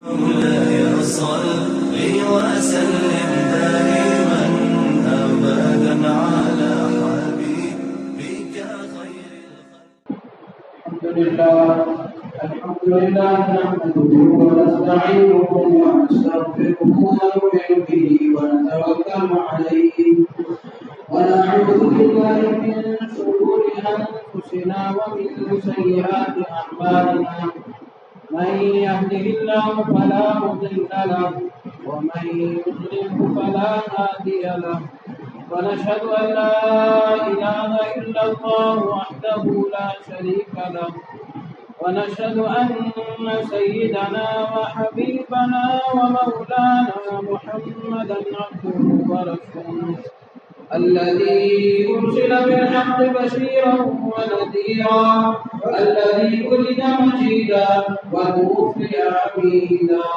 مولاي صل وسلم دائما أبدا على حبيبك خير الحمد لله نحمده ونستعينه ونستغفره ونؤمن به ونتوكل عليه ونعوذ بالله من شرور أنفسنا ومن سيئات أعمالنا من يهده الله فلا مضل له ومن يضلل فلا هادي له ونشهد أن لا إله إلا الله وحده لا شريك له ونشهد أن سيدنا وحبيبنا ومولانا محمدا عبده ورسوله الذي أرسل بالحق بشيرا ونذيرا الذي ولد مجيدا وتوفي عبيدا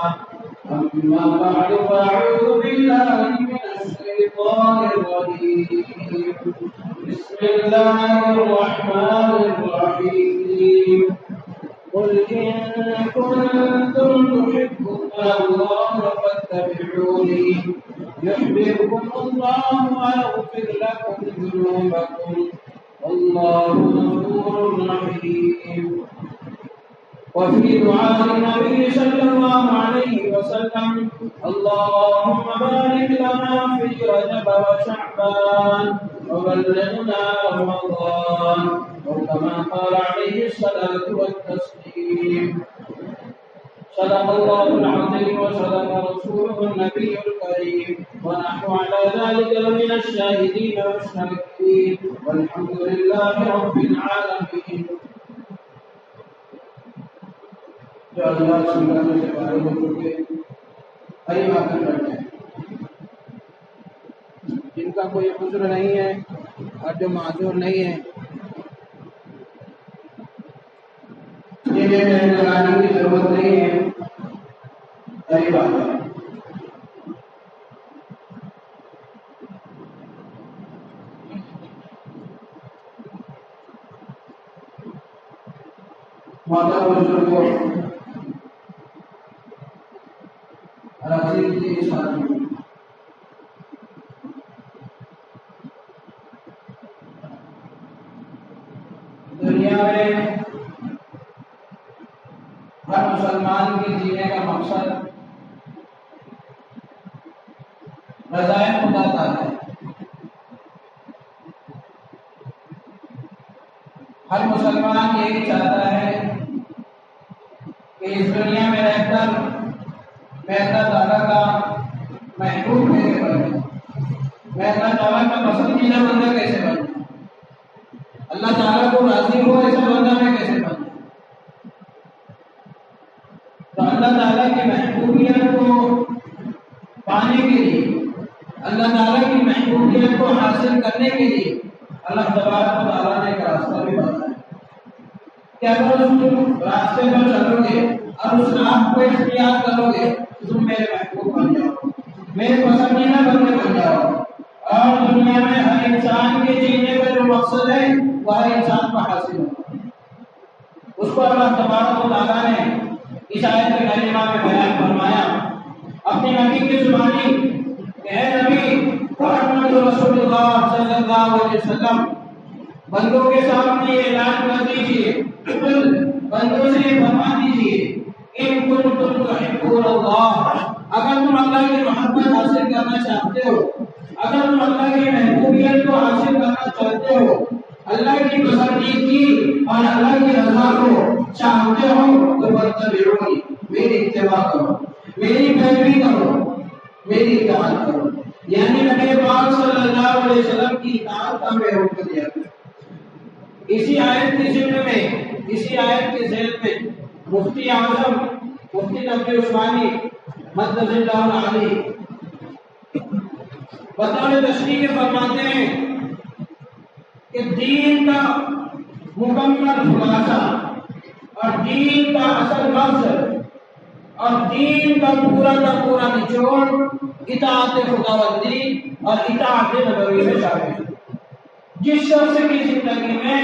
أما بعد فأعوذ بالله من الشيطان الرجيم بسم الله الرحمن الرحيم قل إن كنتم تحبون الله فاتبعوني يحببكم الله ويغفر لكم ذنوبكم والله غفور رحيم. وفي دعاء النبي صلى الله عليه وسلم اللهم بارك لنا في رجب وشعبان وبلغنا رمضان وكما قال عليه الصلاة والتسليم. صدق الله العظيم وصدق رسوله النبي الكريم ونحن على ذلك لمن الشاهدين والشاكرين والحمد لله رب العالمين. جو اللہ سبحانہ سے پارے ہو چکے آئیے آ کر بیٹھے ہیں. جن کا کوئی عذر نہیں ہے اور جو معذور نہیں ہے جنہیں لگانے کی ضرورت نہیں ہے قریب آ جائے. محترم بزرگوں عزیز ساتھیوں، دنیا میں ہر مسلمان کے جینے کا مقصد رضائے خدا تعالی ہے. ہر مسلمان یہی چاہتا ہے کہ اس دنیا میں رہ کر میں اللہ تعالیٰ کا محبوب کیسے بنوں، میں اللہ تعالیٰ کا پسندیدہ بندہ کیسے بنوں، اللہ تعالیٰ کو راضی ہو ایسا بندہ میں کیسے بنوں. تو اللہ تعالیٰ کی محبوبیت کو پانے کے لیے، اللہ تعالیٰ کی محبوبیت کو حاصل کرنے کے لیے اللہ تبارک و تعالیٰ نے ایک راستہ بھی بتایا کہ اگر تم راستے پر چلو گے اور اس راہ کو اختیار کرو گے تو تم میرے محبوب بن جاؤ، میرے پسندیدہ بندے بن جاؤ. اور دنیا میں ہر انسان کے جینے کا جو مقصد ہے وہ ہر انسان کو حاصل ہو. اس کو اللہ تبارک و تعالیٰ نے اس آیت کریمہ میں بیان فرمایا اپنے نبی کی زبانی کہ اے نبی محمد رسول اللہ صلی اللہ علیہ وسلم بندوں کے سامنے یہ اعلان کر دیجیے، بندوں سے یہ فرما دیجیے ان کنتم تحبون اللہ، اگر تم اللہ کی محبت حاصل کرنا چاہتے ہو، اگر تم اللہ کی محبوبیت کو حاصل کرنا چاہتے ہو، اللہ کی پسندیدگی اور اللہ کی رضا کو چاہتے ہو تو فاتبعونی، میری اتباع کرو، میری پیروی کرو، میری اطاعت کرو. یعنی نبی پاک صلی اللہ علیہ وسلم کی اطاعت کا میں حکم دیا. اسی آیت کی ضمن میں، اسی آیت کے ذیل میں مفتی اعظم مفتی تقی عثمانی مدد اللہ علیہ بطور تشریح فرماتے ہیں کہ دین کا مکمل خلاصہ اور دین کا اصل مقصد اور دین کا پورا نچوڑ اطاعت خداوندی اور اطاعت نبوی میں شامل ہے. جس شخص کی زندگی میں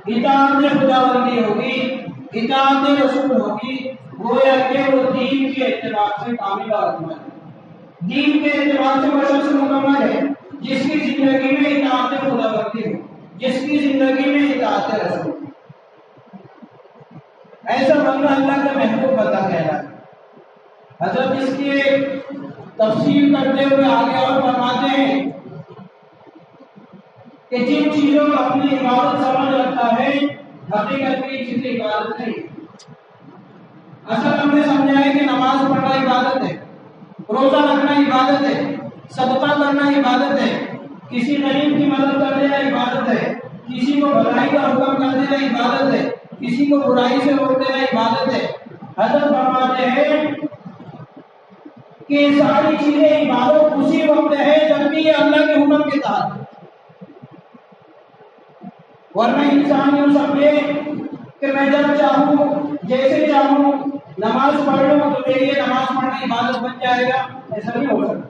اطاعت خداوندی ہوگی، اطاعت رسول ہوگی، گویا کہ وہ دین کے اعتبار سے کامل اور اکمل ہے، دین کے اعتبار سے وہ شخص مکمل ہے جس کی زندگی میں اطاعت خدا بندی ہو، جس کی زندگی میں اطاعت رسول۔ ایسا بندہ اللہ کا محبوب بندہ کہلاتا ہے۔ حضرت اس کی تفصیل کرتے ہوئے آگے اور فرماتے ہیں کہ جن چیزوں کو اپنی عبادت سمجھ رکھتا ہے حقیقت میں چیزیں عبادت نہیں۔ اصل ہم نے سمجھا ہے کہ نماز پڑھنا عبادت ہے، روزہ رکھنا عبادت ہے، صدقہ کرنا عبادت ہے، کسی غریب کی مدد کر دینا عبادت ہے، کسی کو بھلائی کا حکم کر دینا عبادت ہے، کسی کو برائی سے روک دینا عبادت ہے۔ حضرت فرماتے ہیں کہ ساری چیزیں عبادت اسی وقت ہے جب بھی یہ اللہ کے حکم کے تحت، ورنہ انسان یوں سمجھے کہ میں جب چاہوں جیسے چاہوں نماز پڑھ لوں تو میری یہ نماز پڑھنا عبادت بن جائے گا، ایسا نہیں ہو سکتا۔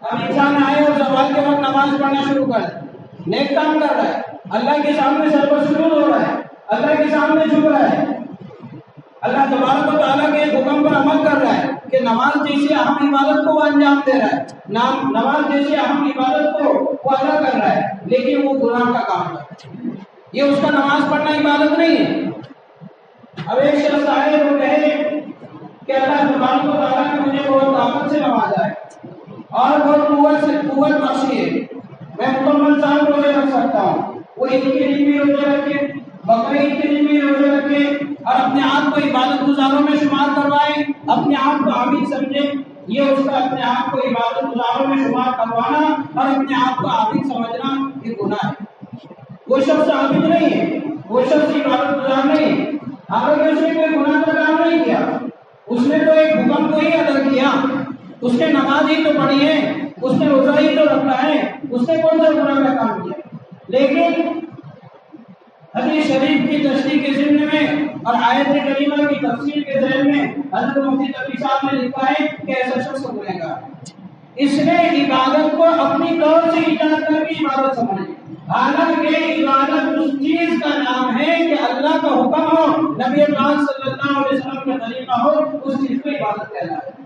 اب انسان آئے اور زوال کے وقت نماز پڑھنا شروع کر دے، نیک کام کر رہا ہے، اللہ کے سامنے سر پر سجود ہو رہا ہے، اللہ کے سامنے جھک رہا ہے، اللہ تبارک و تعالیٰ کے حکم پر عمل کر رہا ہے کہ نماز جیسی اہم عبادت کو وہ انجام دے رہا ہے، نماز جیسی اہم عبادت کو وہ ادا کر رہا ہے، لیکن وہ گناہ کا کام ہے، یہ اس کا نماز پڑھنا عبادت نہیں ہے۔ اب ایک شخص آئے وہ کہے کہ اللہ تبارک و تعالیٰ نے مجھے بہت طاقت سے نوازا ہے اور بہت قوت بخشی ہے، میں مکمل سال روزے رکھ سکتا ہوں، وہ عید کے دن بھی روزے رکھے، بقرعید کے دن بھی روزے رکھے اور اپنے آپ کو عبادت گزاروں میں شمار کروائے، اپنے آپ کو عابد سمجھے، یہ اس کا اپنے آپ کو عبادت گزاروں میں شمار کروانا اور اپنے آپ کو عابد سمجھنا یہ گناہ ہے۔ وہ شخص عابد نہیں ہے، وہ شخص عبادت گزار نہیں ہے، حالانکہ اس نے کوئی گناہ کا کام نہیں کیا، اس نے تو ایک حکم کو ہی ادا کیا، اس نے نماز ہی تو پڑھی ہے، اس نے روزہ ہی تو رکھا ہے، اس نے کون سا گناہ کا کام کیا؟ لیکن حدیث شریف کی تشریح کے ضمن میں اور آیت کریمہ کی تفسیر کے ذیل میں حضرت مفتی تقی صاحب نے لکھا ہے کہ ایسا شخص گنہگار ہے، اس نے عبادت کو اپنی طور سے ایجاد کر کے عبادت سمجھی، حالانکہ عبادت اس چیز کا نام ہے کہ اللہ کا حکم ہو، نبی پاک صلی اللہ علیہ وسلم کا طریقہ ہو، اس چیز کو عبادت کہلاتا ہے۔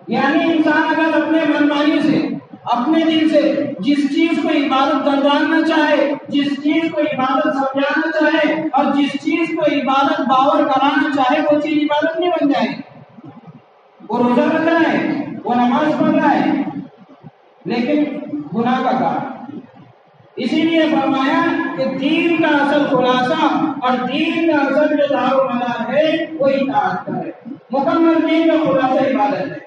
یعنی انسان اگر اپنے من مانی سے اپنے دل سے جس چیز کو عبادت گرداننا چاہے، جس چیز کو عبادت سمجھانا چاہے اور جس چیز کو عبادت باور کرانا چاہے، وہ چیز عبادت نہیں بن جائے گی۔ وہ روزہ رکھ رہا ہے، وہ نماز پڑھ رہا ہے، لیکن گناہ کا کام۔ اسی لیے فرمایا کہ دین کا اصل خلاصہ اور دین کا اصل جو دار و مدار ہے وہ اطاعت کا ہے، مکمل دین کا خلاصہ عبادت ہے۔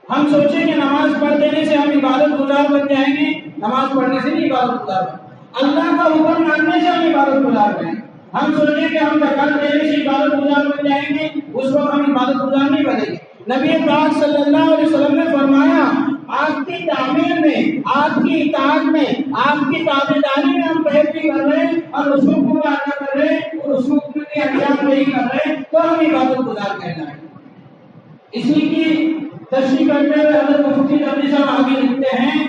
ہم سوچیں کہ نماز پڑھ دینے سے ہم عبادت گزار بن جائیں گے، نماز پڑھنے سے نہیں عبادت گزار بن، اللہ کا حکم ماننے سے ہم عبادت گزار بنیں۔ ہم سوچیں کہ ہم زکات دینے سے عبادت گزار بن جائیں گے، اس وقت ہم عبادت گزار نہیں بنیں گے۔ نبی پاک صلی اللہ علیہ وسلم نے فرمایا آپ کی تعمیر میں، آپ کی اطاعت میں، آپ کی تابعداری میں ہم پیروی کر رہے ہیں اور رسول کو ادا کر رہے ہیں اور رسول کے انجام نہیں کر رہے ہیں تو ہم عبادت گزار کہلائیں گے۔ اسی کی تشریح کرتے ہوئے حضرت مفتی تقی صاحب آگے لکھتے ہیں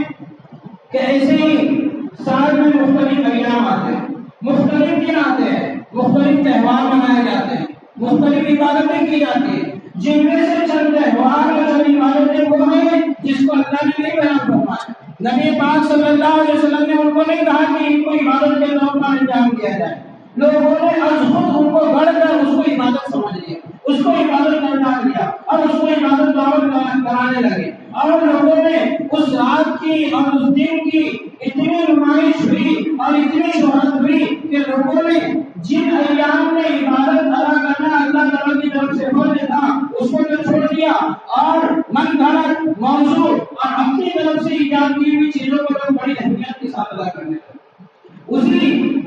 کہ ایسے ہی سال میں مختلف ایام آتے ہیں، مختلف دن آتے ہیں، مختلف تہوار منائے جاتے ہیں، مختلف عبادتیں کی جاتی ہیں، جن میں سے چند تہوار اور چند عبادتیں وہ ہیں جس کو اللہ نے نہیں بیان فرمایا۔ نبی پاک صلی اللہ علیہ وسلم نے ان کو نہیں کہا کہ ان کو عبادت کے طور پر انجام دیا جائے، لوگوں نے از خود ان کو گڑھ کر اس کو عبادت سمجھ لیا، اس کو عبادت کرنا لیا اور اس کو عبادت کرانے لگے، اور لوگوں نے اس رات کی اور اس دن کی اتنی نمائش ہوئی اور اتنی شہرت ہوئی کہ لوگوں نے جن ایام میں عبادت ادا کرنا اللہ تعالیٰ کی طرف سے فرض تھا اس کو تو چھوڑ دیا اور من گھڑت موضوع اور اپنی طرف سے ایجاد کی ہوئی چیزوں کو لوگ بڑی اہمیت کے ساتھ ادا کرنے لگے۔ اسی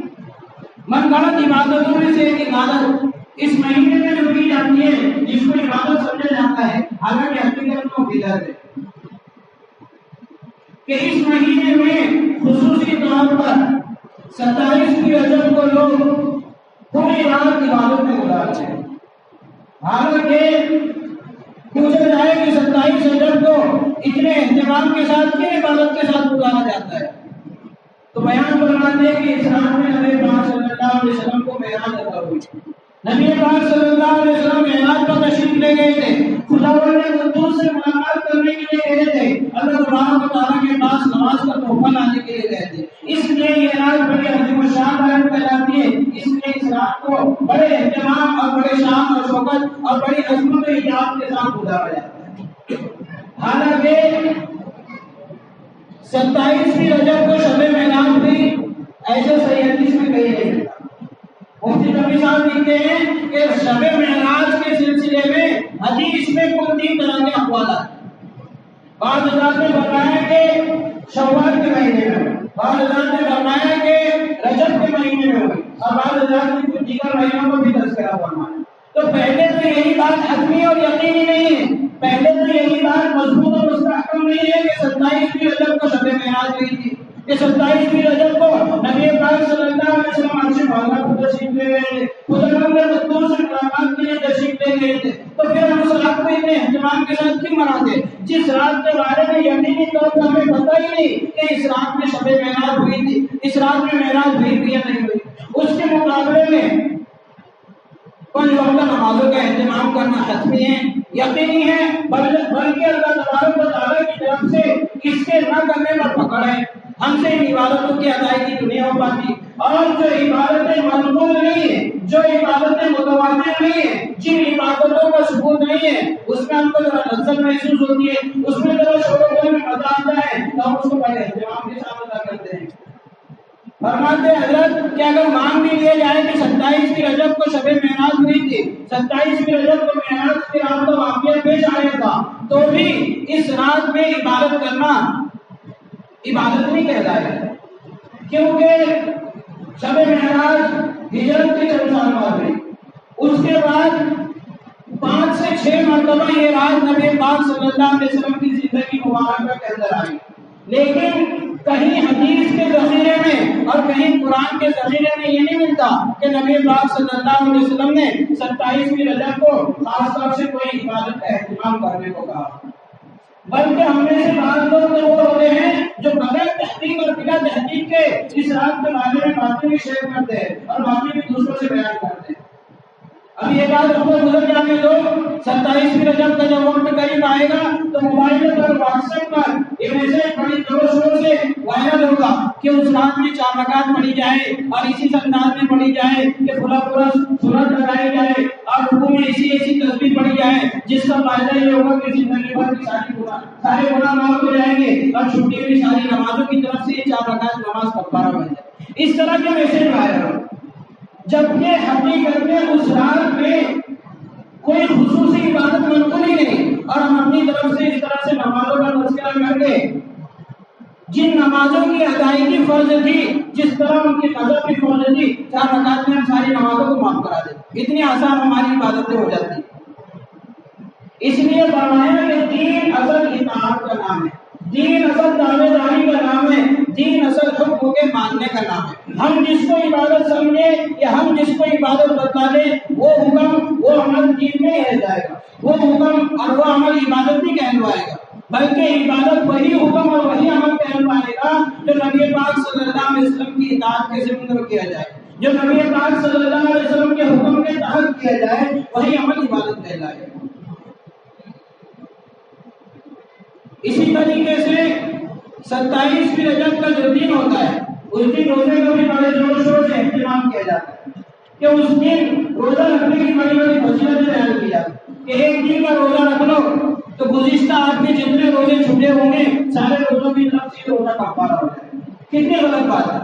من گھڑت عبادتوں میں سے ایک عبادت اس مہینے میں جو کی جاتی ہے جس کو عبادت سمجھا جاتا ہے، حالانکہ حقیقت میں بدعت ہے، کہ اس مہینے میں خصوصی طور پر 27 کی رجب کو لوگ پوری رات عبادت میں گزارتے ہیں۔ حالانکہ پوچھا جائے کہ 27 رجب کو اتنے اہتمام کے ساتھ کن عبادت کے ساتھ گزارا جاتا ہے، تو بیان فرماتے ہیں کہ اس رات میں نبی پاک صلی اللہ علیہ وسلم کو معراج عطا ہوئی، نبی پاک صلی اللہ علیہ وسلم معراج پر تشریف لے گئے تھے، خداوند نے قدوس سے ملاقات کرنے کے لیے گئے تھے، اللہ تبارک و تعالیٰ کے پاس نماز کا تحفہ لانے کے لیے گئے تھے۔ اس لیے یہ رات بڑی عظیم الشان رات کہلاتی ہے، اس لیے اس رات کو بڑے اہتمام اور بڑے شان اور شوکت اور بڑی عظمت و اجاب کے ساتھ گزارا جاتا ہے۔ حالانکہ 27ویں رجب کو شب معراج ہوئی ایسے صحیح حدیث میں کہیں نہیں ملتا۔ مفتی نبی صاحب لکھتے ہیں کہ شب معراج کے سلسلے میں حدیث میں کل 3 طرح کے اقوالات ہیں۔ بعض حضرات نے فرمایا کہ شوال کے مہینے میں، بعض حضرات نے فرمایا کہ رجب کے مہینے میں ہوئی، اور بعض حضرات نے کچھ دیگر مہینوں کو بھی تذکرہ فرمایا۔ تو پہلے تو یہی بات حتمی اور یقینی نہیں ہے، پہلے تو یہی بات مضبوط اور مستحکم نہیں ہے کہ 27ویں رجب کو شب معراج ہوئی تھی، کہ 27ویں رجب کو نبی پاک صلی اللہ علیہ وسلم عرش معلیٰ پر تشریف لے گئے تھے، خداوند نے قدوس سے ملاقات کے لیے تشریف لے گئے تھے۔ تو پھر ہم اس رات کو اتنے اہتمام کے ساتھ کیوں مناتے، جس رات کے بارے میں یقینی طور پر ہمیں پتہ ہی نہیں کہ اس رات میں شب معراج ہوئی تھی، اس رات میں معراج ہوئی یا نہیں ہوئی۔ اس کے مقابلے میں پنج وقتہ نمازوں کا اہتمام کرنا حتمی ہے، یقینی ہے، بلکہ اللہ تبارک و تعالیٰ کی طرف سے اس کے نہ کرنے پر پکڑ ہے۔ ہم سے ان عبادتوں کی ادائیگی دنیا ہو پاتی، اور جو عبادتیں مضمون نہیں ہیں، جو عبادتیں متواتر نہیں ہیں، جن عبادتوں کا ثبوت نہیں ہے، اس میں ہم کو ذرا لذت محسوس ہوتی ہے، اس میں ذرا شور و غل میں مزہ آتا ہے، تو ہم اس کو بڑے اہتمام کے ساتھ ادا کرتے ہیں۔ فرماتے حضرت کہ اگر مان بھی لیا جائے کہ 27ویں رجب کو شب معراج ہوئی تھی، 27ویں رجب کو معراج کی رات کا واقعہ پیش آیا تھا، تو بھی اس رات میں عبادت کرنا عبادت نہیں کہلایا، کیونکہ شب معراج ہجرت کے چند سال بعد ہوئی۔ اس کے بعد 5 سے 6 مرتبہ یہ رات نبی پاک صلی اللہ علیہ وسلم کی زندگی مبارکہ کے اندر آئی، لیکن کہیں حدیث کے ذخیرے میں اور کہیں قرآن کے ذخیرے میں یہ نہیں ملتا کہ نبی پاک صلی اللہ علیہ وسلم نے 27ویں رجب کو خاص طور سے کوئی عبادت کا اہتمام کرنے کو کہا، بلکہ ہم میں سے بعض لوگ تو وہ ہوتے ہیں جو بغیر تحقیق اور بلا تحقیق کے اس رات کے بارے میں باتیں بھی شیئر کرتے ہیں اور باتیں بھی دوسروں سے بیان کرتے ہیں۔ اب یہ بات ہم کو گزر جانے دو، 27ویں رجب کا جب وقت قریب آئے گا تو موبائل پر واٹس ایپ پر یہ میسج بڑی زور شور سے وائرل ہوگا کہ اس رات میں 4 رکعت پڑھی جائے اور اسی انداز میں پڑھی جائے کہ پورا سورت لگائی جائے اور رکوع میں ایسی تسبیح پڑھی جائے جس کا فائدہ یہ ہوگا کہ زندگی بھر کی سارے گناہ معاف ہو جائیں گے اور چھٹی ہوئی ساری نمازوں کی طرف سے یہ 4 رکعت نماز کفارہ بن جائے۔ اس طرح کے میسج وائرل ہو، جبکہ حقیقت میں اس رات میں کوئی خصوصی عبادت منقول ہی نہیں، اور ہم اپنی طرف سے اس طرح سے نمازوں کا تذکرہ کر کے جن نمازوں کی ادائیگی فرض تھی، جس طرح ان کی قضا بھی فرض تھی، 4 رکعت میں ہم ساری نمازوں کو معاف کرا دیتے، اتنی آسان ہماری عبادتیں ہو جاتی۔ اس لیے فرمایا کہ دین اصل اطاعت کا نام ہے، دین اصل دعوے داری کا نام ہے، دین اصل حکم کے ماننے کا نام ہے۔ ہم جس کو عبادت سمجھے یا ہم جس کو عبادت بتا دیں، وہ حکم وہ عمل دین میں رہ جائے گا، وہ حکم اور وہ عمل عبادت نہیں کہلوائے گا، بلکہ عبادت وہی حکم اور وہی عمل کہلوائے گا جو نبی پاک صلی اللہ علیہ وسلم کی اطاعت کے ذمہ میں کیا جائے، جو نبی پاک صلی اللہ علیہ وسلم کے حکم کے تحت کیا جائے، وہی عمل عبادت کہلائے گا۔ اسی طریقے سے 27ویں رجب کا جو دن ہوتا ہے، اس دن روزے کا بھی بڑے زور شور سے اہتمام کیا جاتا ہے کہ اس دن روزہ رکھنے کی بڑی بڑی فضیلتیں بیان کی جاتی ہیں کہ ایک دن کا روزہ رکھ لو تو گزشتہ آپ کے جتنے روزے چھوٹے ہوں گے سارے روزوں کی طرف سے روزہ کفارہ ہو جائے گا۔ کتنی غلط بات ہے،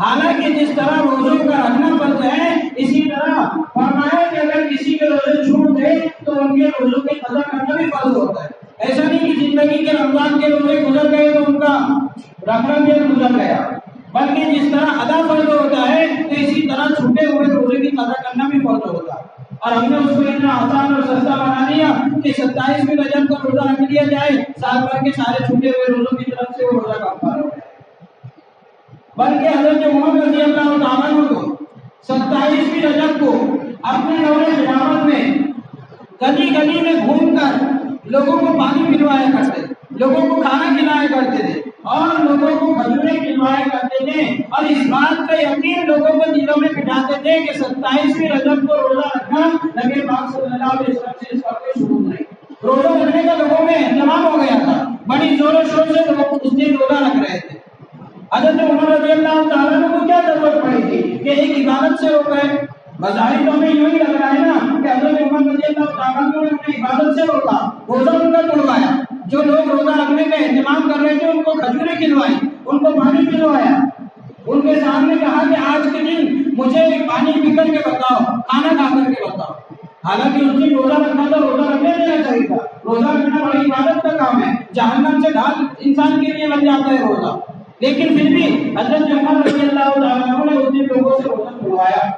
حالانکہ جس طرح روزوں کا رکھنا فرض ہے، اسی طرح فرمایا کہ اگر کسی کے روزے چھوٹ گئے تو ان کے روزوں کی قضا کرنا بھی فرض ہوتا ہے۔ ایسا نہیں کہ زندگی کے رمضان کے روزے گزر گئے تو ان کا رکھنا بھی گزر گیا، بلکہ جس طرح ادا فرض ہوتا ہے تو اسی طرح چھوٹے ہوئے روزے کی قضا کرنا بھی فرض ہوتا ہے۔ اور ہم نے اس کو اتنا آسان اور سستا بنا دیا کہ 27ویں رجب کا روزہ رکھ لیا جائے، سال بھر کے سارے چھوٹے ہوئے روزوں کی طرف سے وہ روزہ کفارہ ہو جائے۔ بلکہ حضرت عمر رضی اللہ تعالیٰ عنہ کو 27ویں رجب کو اپنے دور خلافت میں گلی گلی میں گھوم کر لوگوں کو پانی پلوایا کرتے تھے، لوگوں کو کھانا کھلایا کرتے تھے، اور لوگوں کو کھجوریں کھلوایا کرتے تھے، اور اس بات کا یقین لوگوں کو دلوں میں بٹھاتے تھے کہ 27ویں رجب کو روزہ رکھنا نبی پاک صلی اللہ علیہ وسلم سے اس کا کوئی ثبوت نہیں۔ روزہ رکھنے کا لوگوں میں اہتمام ہو گیا تھا، بڑی زور و شور سے لوگ اس دن روزہ رکھ رہے تھے۔ حضرت عمر رضی اللہ تعالیٰ عنہ کو کیا ضرورت پڑی تھی کہ ایک عبادت سے روک گئے؟ بظاہر تو ہمیں یوں ہی لگ رہا ہے نا کہ حضرت عمر رضی اللہ تعالیٰ عنہ نے انہیں عبادت سے روکا، روزہ ان کا توڑوایا۔ جو لوگ روزہ رکھنے کا اہتمام کر رہے تھے ان کو کھجوریں کھلوائی، ان کو پانی پلوایا، ان کے سامنے کہا کہ آج کے دن مجھے پانی پی کر کے بتاؤ، کھانا کھا کر کے بتاؤ۔ حالانکہ اس دن روزہ رکھنا تھا، روزہ رکھنے دینا چاہیے تھا۔ روزہ رکھنا بڑی عبادت کا کام ہے، جہنم سے ڈھال انسان کے لیے بن جاتا ہے روزہ، لیکن پھر بھی حضرت عمر رضی اللہ تعالیٰ عنہ نے اس دن لوگوں سے روزہ کھلوایا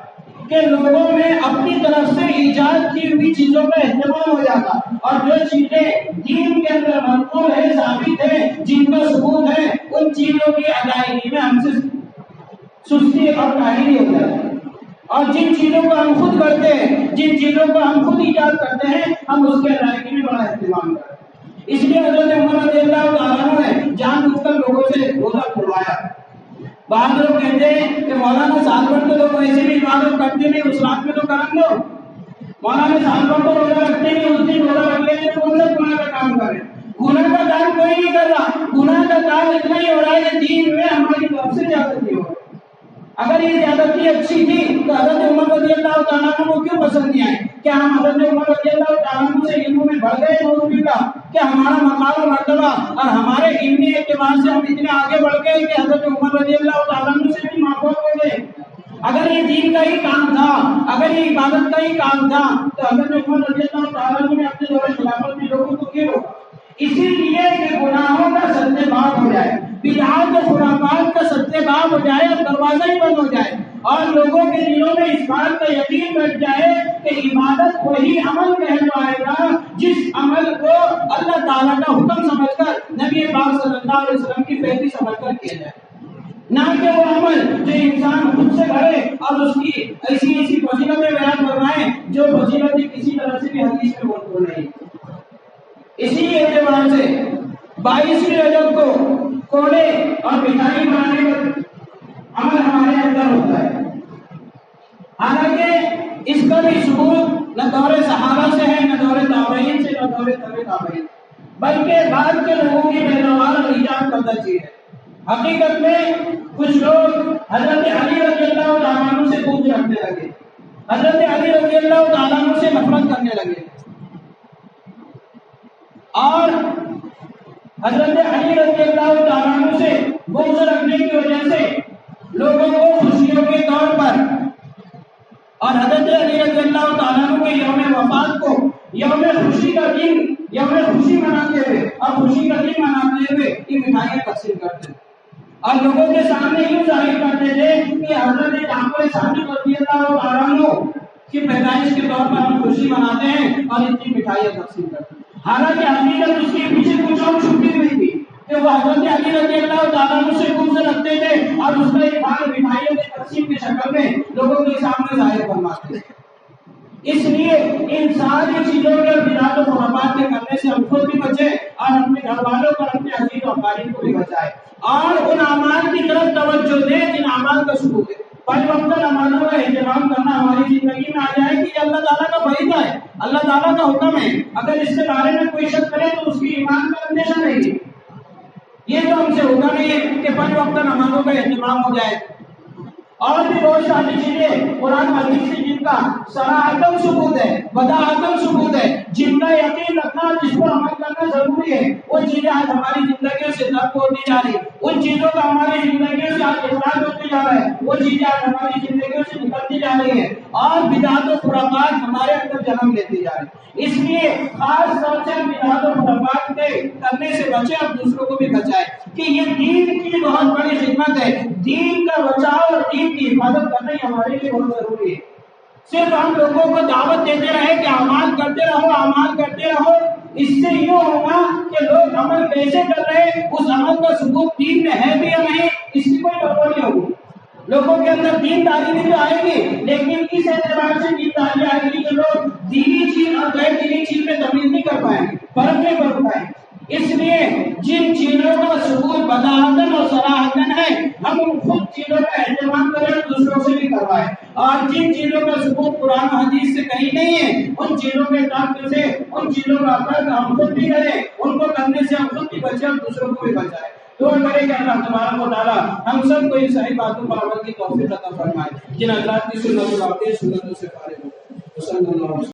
کہ لوگوں میں اپنی طرف سے ایجاد کی ہوئی چیزوں کا اہتمام ہو جاتا، اور جو چیزیں دین کے اندر منقول ہے، ثابت ہے، جن کا ثبوت ہے، ان چیزوں کی ادائیگی میں ہم سے سستی اور کاہلی ہو جاتی ہے، اور جن چیزوں کو ہم خود کرتے ہیں، جن چیزوں کو ہم خود ایجاد کرتے ہیں، ہم اس کے ادائیگی میں بڑا اہتمام کرتے ہیں۔ اس لیے حضرت عمر رضی اللہ تعالیٰ عنہ نے جان بوجھ کر لوگوں سے روزہ کھلوایا۔ بعض لوگ کہتے ہیں کہ مولانا سال بھر تو لوگ ایسے بھی عبادت کرتے نہیں، اس رات میں تو کرم دو۔ مولانا سال بھر تو روزہ رکھتے نہیں، اس دن روزہ رکھ لیتے تو کون سا گناہ کا کام کرے؟ گناہ کا کام کوئی نہیں کر رہا، گناہ کا کام اتنا ہی ہو رہا ہے کہ دین میں ہماری طرف سے زیادتی ہو رہی ہے۔ اگر یہ زیادتی اچھی تھی تو حضرت عمر رضی اللہ تعالیٰ عنہ کو کیوں پسند نہیں آئی؟ کیا ہم حضرت عمر رضی اللہ تعالیٰ عنہ سے علم میں بڑھ گئے؟ نعوذ باللہ، کہ ہمارا مقام و مرتبہ اور ہمارے علمی اعتبار سے ہم اتنے آگے بڑھ گئے کہ حضرت عمر رضی اللہ تعالیٰ عنہ سے بھی ماحول ہو گئے؟ اگر یہ دین کا ہی کام تھا، اگر یہ عبادت کا ہی کام تھا تو حضرت عمر رضی اللہ تعالیٰ عنہ نے اپنے دور خلافت میں لوگوں کو کیوں روکا؟ اسی لیے کہ گناہوں کا سد باب ہو جائے، بدعات و خرافات کا سد باب ہو جائے اور دروازہ ہی بند ہو جائے، اور لوگوں کے دلوں میں اس بات کا یقین بیٹھ جائے کہ عبادت وہی عمل کہلوائے گا جس عمل کو اللہ تعالیٰ کا حکم سمجھ کر نبی پاک صلی اللہ علیہ وسلم کی پیروی سمجھ کر کیا جائے، نہ کہ وہ عمل جو انسان خود سے کرے اور اس کی ایسی ایسی فضیلتیں بیان فرمائے جو فضیلتیں کسی طرح سے بھی حدیث میں موجود نہیں۔ اسی اعتبار سے 22ویں رجب کو کوڑے اور مٹھائی بنانے کا عمل ہمارے اندر ہوتا ہے، حالانکہ اس کا بھی ثبوت نہ دور صحابہ سے ہے، نہ دور تابعین سے، نہ دور تابعین، بلکہ بعد کے لوگوں کی پیداوار اور ایجاد کردہ چیز ہے۔ حقیقت میں کچھ لوگ حضرت علی رضی اللہ تعالیٰ عنہ سے بغض رکھنے لگے، حضرت علی رضی اللہ تعالیٰ عنہ سے نفرت کرنے لگے، اور حضرت علی رضی اللہ تعالیٰ عنہ سے بغض رکھنے کی وجہ سے لوگوں کو خوشیوں کے طور پر اور حضرت علی رضی اللہ تعالیٰ عنہ کے یوم وفات کو یوم خوشی کا دن، یوم خوشی مناتے ہوئے اور خوشی کا دن مناتے ہوئے یہ مٹھائیاں تقسیم کرتے ہیں، اور لوگوں کے سامنے یوں ظاہر کرتے تھے کہ حضرت جعفر صادق رضی اللہ تعالیٰ عنہ کی پیدائش کے طور پر ہم خوشی مناتے ہیں اور اتنی مٹھائیاں تقسیم کرتے ہیں۔ حالانکہ حقیقت اس کے پیچھے کچھ اور چھپی ہوئی تھی کہ وہ حضرت علی رضی اللہ تعالیٰ عنہ سے بغض رکھتے تھے اور اس کا اظہار مٹھائیوں کی تقسیم کی شکل میں لوگوں کے سامنے ظاہر فرماتے تھے۔ اس لیے ان ساری چیزوں کے بدعات و خرافات کے کرنے سے ہم خود بھی بچے اور اپنے گھر والوں پر اپنے عزیز و اقارب کو بھی بچائے، اور ان اعمال کی طرف توجہ دیں جن اعمال کا ثبوت ہے۔ 5 وقت نمازوں کا اہتمام کرنا ہماری زندگی میں آ جائے کہ یہ اللہ تعالیٰ کا فریضہ ہے، اللہ تعالیٰ کا حکم ہے، اگر اس کے بارے میں کوئی شک کرے تو اس کی ایمان کا اندیشہ نہیں ہے۔ یہ تو ہم سے ہوتا نہیں ہے کہ 5 وقت نمازوں کا اہتمام ہو جائے، اور بھی بہت ساری چیزیں قرآن حدیث سے جن کا صراحتاً ثبوت ہے، وضاحتاً ثبوت ہے، جن کا یقین رکھنا، جس پر عمل کرنا ضروری ہے، وہ چیزیں آج ہماری زندگیوں سے ترک ہوتی جا رہی، ان چیزوں کا ہماری زندگیوں سے آج اخراج ہوتے جا رہا ہے، وہ چیزیں آج ہماری زندگیوں سے نکلتی جا رہی ہیں، اور بدعات و خرافات ہمارے اندر جنم لیتی جا رہی ہے۔ اس لیے خاص طور سے بدعات و خرافات کے کرنے سے بچیں اور دوسروں کو بھی بچائیں، کہ یہ دین کی بہت بڑی خدمت ہے، دین کا بچاؤ اور دین کی حفاظت کرنا ہی ہمارے لیے بہت ضروری ہے۔ صرف ہم لوگوں کو دعوت دیتے رہے کہ اعمال کرتے رہو، اعمال کرتے رہو، اس سے یوں ہوگا کہ لوگ عمل کیسے کر رہے، اس عمل کا ثبوت دین میں ہے بھی یا نہیں، اس کی کوئی پرواہ نہیں ہوگی۔ لوگوں کے اندر دینداری بھی تو آئے گی، لیکن اس اعتبار سے دینداری آئے گی کہ لوگ دینی چیز اور غیر دینی چیز میں تمیز نہیں کر پائیں گے، فرق نہیں کر پائیں گے۔ اس لیے جن چیزوں کا ثبوت وضاحتاً اور صراحتاً ہے، ہم ان خود چیزوں کا اہتمام کریں دوسروں سے بھی کروائیں، اور جن چیزوں کا ثبوت قرآن و حدیث سے کہیں نہیں ہے ان چیزوں کے تعلق سے ان چیزوں کا فرق ہم خود بھی کریں، ان کو کرنے سے ہم خود بھی بچیں اور دوسروں کو بھی بچائیں۔ دعا کریں کہ اللہ تبارک و تعالیٰ ہم سب کو ان صحیح باتوں پر عمل کی توفیق عطا فرمائے، جن حضرات کی سنت سنتوں سے فارغ ہو۔